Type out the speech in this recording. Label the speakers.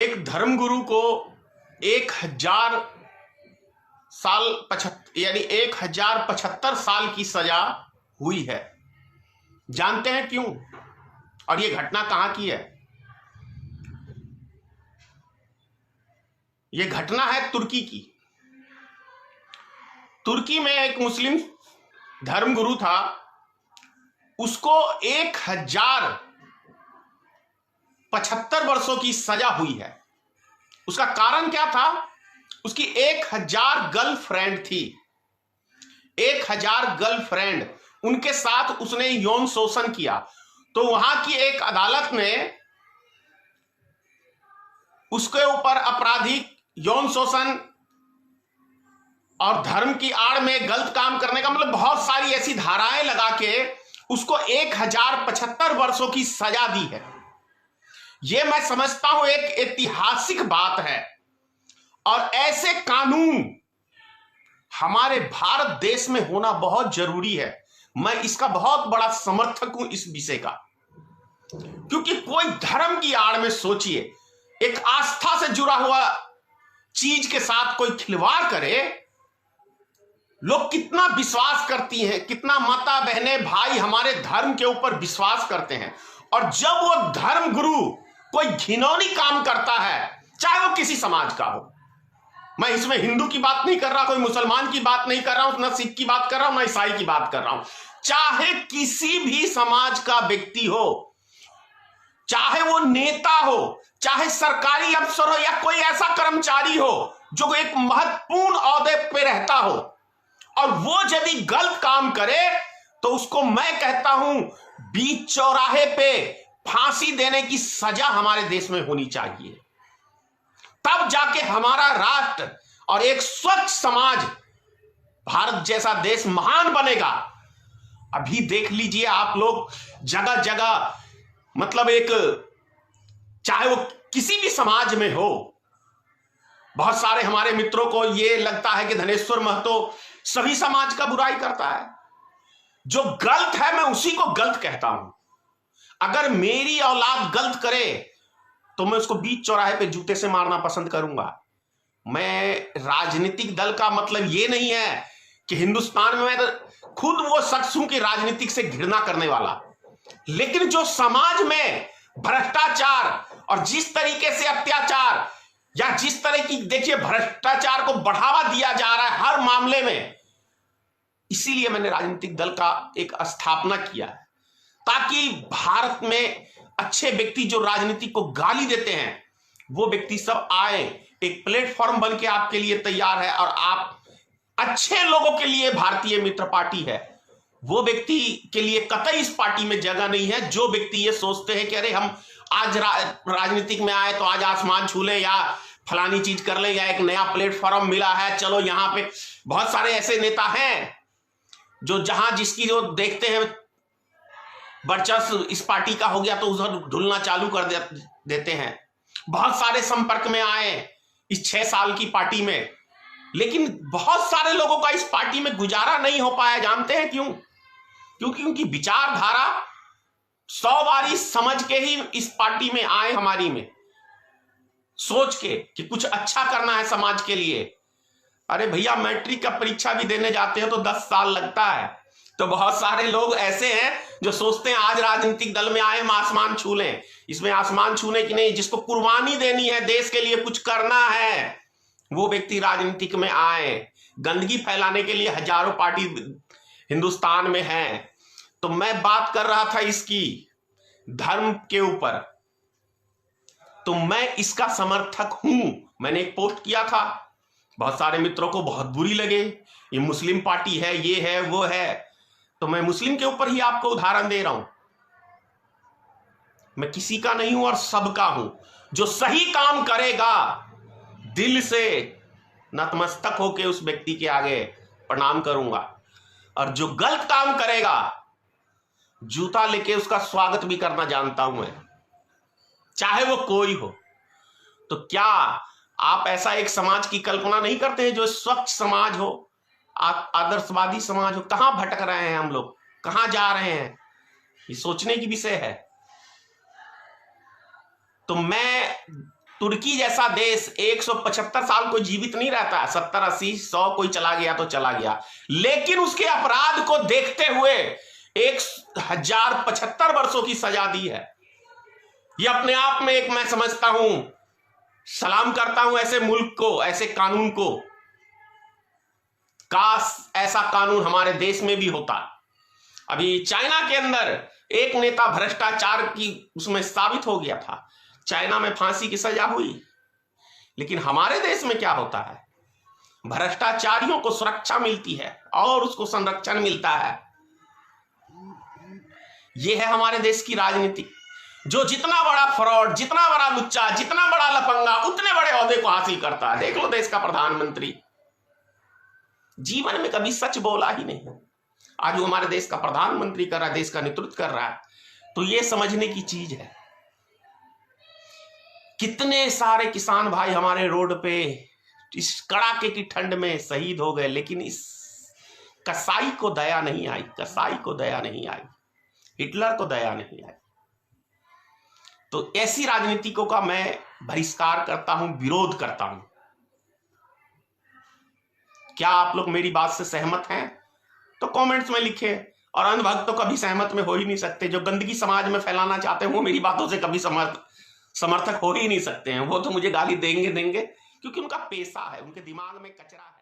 Speaker 1: एक धर्मगुरु को 1000 साल यानी 1075 साल की सजा हुई है। जानते हैं क्यों? और ये घटना कहां की है? ये घटना है तुर्की की। तुर्की में एक मुस्लिम धर्मगुरु था, उसको 1075 वर्षों की सजा हुई है। उसका कारण क्या था? उसकी 1000 गर्लफ्रेंड थी। 1000 गर्लफ्रेंड, उनके साथ उसने यौन शोषण किया। तो वहां की एक अदालत ने उसके ऊपर आपराधिक यौन शोषण और धर्म की आड़ में गलत काम करने का मतलब बहुत सारी ऐसी धाराएं लगा के उसको 1075 वर्षों की सजा दी है। यह मैं समझता हूं एक ऐतिहासिक बात है, और ऐसे कानून हमारे भारत देश में होना बहुत जरूरी है। मैं इसका बहुत बड़ा समर्थक हूं इस विषय का, क्योंकि कोई धर्म की आड़ में सोचिए, एक आस्था से जुड़ा हुआ चीज के साथ कोई खिलवाड़ करे, लोग कितना विश्वास करती हैं, कितना माता बहने भाई हमारे धर्म के ऊपर विश्वास करते हैं। और जब वो धर्म गुरु कोई घिनौनी काम करता है, चाहे वो किसी समाज का हो, मैं इसमें हिंदू की बात नहीं कर रहा, कोई मुसलमान की बात नहीं कर रहा हूं, ना सिख की बात कर रहा हूं, ना ईसाई की बात कर रहा हूं, चाहे किसी भी समाज का व्यक्ति हो, चाहे वो नेता हो, चाहे सरकारी अफसर हो, या कोई ऐसा कर्मचारी हो जो एक महत्वपूर्ण ओहदे पे रहता हो, और वो यदि गलत काम करे तो उसको मैं कहता हूं बीच चौराहे पे फांसी देने की सजा हमारे देश में होनी चाहिए। तब जाके हमारा राष्ट्र और एक स्वच्छ समाज, भारत जैसा देश महान बनेगा। अभी देख लीजिए आप लोग, जगह जगह मतलब एक, चाहे वो किसी भी समाज में हो, बहुत सारे हमारे मित्रों को ये लगता है कि धनेश्वर महतो सभी समाज का बुराई करता है। जो गलत है मैं उसी को गलत कहता हूं। अगर मेरी औलाद गलत करे तो मैं उसको बीच चौराहे पे जूते से मारना पसंद करूंगा। मैं राजनीतिक दल का मतलब ये नहीं है कि हिंदुस्तान में मैं तो खुद वो शख्स हूं कि राजनीतिक से घृणा करने वाला, लेकिन जो समाज में भ्रष्टाचार और जिस तरीके से अत्याचार या जिस तरह की, देखिए, भ्रष्टाचार को बढ़ावा दिया जा रहा है हर मामले में, इसीलिए मैंने राजनीतिक दल का एक स्थापना किया है, ताकि भारत में अच्छे व्यक्ति जो राजनीति को गाली देते हैं वो व्यक्ति सब आए, एक प्लेटफॉर्म बन के आपके लिए तैयार है। और आप अच्छे लोगों के लिए भारतीय मित्र पार्टी है। वो व्यक्ति के लिए कतई इस पार्टी में जगह नहीं है जो व्यक्ति ये सोचते हैं कि अरे हम आज राजनीतिक में आए तो आज आसमान छू ले, या फलानी चीज कर ले, या एक नया प्लेटफॉर्म मिला है, चलो यहां पे। बहुत सारे ऐसे नेता हैं जो जहां जिसकी जो देखते हैं वर्चस्व इस पार्टी का हो गया तो उधर ढुलना चालू कर देते हैं। बहुत सारे संपर्क में आए इस 6 साल की पार्टी में, लेकिन बहुत सारे लोगों का इस पार्टी में गुजारा नहीं हो पाया। जानते हैं क्यों? क्योंकि उनकी विचारधारा 100 बारी समझ के ही इस पार्टी में आए, हमारी में सोच के कि कुछ अच्छा करना है समाज के लिए। अरे भैया, मैट्रिक का परीक्षा भी देने जाते हैं तो 10 साल लगता है। तो बहुत सारे लोग ऐसे हैं जो सोचते हैं आज राजनीतिक दल में आए हम आसमान छू लें। इसमें आसमान छूने की नहीं, जिसको कुर्बानी देनी है, देश के लिए कुछ करना है, वो व्यक्ति राजनीतिक में आए। गंदगी फैलाने के लिए हजारों पार्टी हिंदुस्तान में है। तो मैं बात कर रहा था इसकी धर्म के ऊपर, तो मैं इसका समर्थक हूं। मैंने एक पोस्ट किया था, बहुत सारे मित्रों को बहुत बुरी लगे, ये मुस्लिम पार्टी है, ये है, वो है। तो मैं मुस्लिम के ऊपर ही आपको उदाहरण दे रहा हूं। मैं किसी का नहीं हूं और सबका हूं। जो सही काम करेगा दिल से नतमस्तक होकर उस व्यक्ति के आगे प्रणाम करूंगा, और जो गलत काम करेगा जूता लेके उसका स्वागत भी करना जानता हूं मैं, चाहे वो कोई हो। तो क्या आप ऐसा एक समाज की कल्पना नहीं करते हैं जो स्वच्छ समाज हो, आदर्शवादी समाज हो? कहां भटक रहे हैं हम लोग, कहां जा रहे हैं? ये सोचने की विषय है। तुर्की जैसा देश 175 साल कोई जीवित नहीं रहता, 70, 80, 100 कोई चला गया तो चला गया, लेकिन उसके अपराध को देखते हुए 1075 वर्षों की सजा दी है। यह अपने आप में एक, मैं समझता हूं, सलाम करता हूं ऐसे मुल्क को, ऐसे कानून को। काश ऐसा कानून हमारे देश में भी होता। अभी चाइना के अंदर एक नेता भ्रष्टाचार की उसमें साबित हो गया था, चाइना में फांसी की सजा हुई, लेकिन हमारे देश में क्या होता है? भ्रष्टाचारियों को सुरक्षा मिलती है और उसको संरक्षण मिलता है। यह है हमारे देश की राजनीति, जो जितना बड़ा फ्रॉड, जितना बड़ा लुच्चा, जितना बड़ा लफंगा, उतने बड़े ओहदे को हासिल करता है। देख लो देश का प्रधानमंत्री, जीवन में कभी सच बोला ही नहीं है, आज वो हमारे देश का प्रधानमंत्री कर रहा है, देश का नेतृत्व कर रहा है। तो ये समझने की चीज है। कितने सारे किसान भाई हमारे रोड पे इस कड़ाके की ठंड में शहीद हो गए, लेकिन इस कसाई को दया नहीं आई, कसाई को दया नहीं आई, हिटलर को दया नहीं आई। तो ऐसी राजनीतिकों का मैं बहिष्कार करता हूं, विरोध करता हूं। क्या आप लोग मेरी बात से सहमत हैं? तो कमेंट्स में लिखें। और अंधभक्त तो कभी सहमत में हो ही नहीं सकते। जो गंदगी समाज में फैलाना चाहते हैं वो मेरी बातों से कभी समर्थक हो ही नहीं सकते हैं। वो तो मुझे गाली देंगे, क्योंकि उनका पेशा है, उनके दिमाग में कचरा है।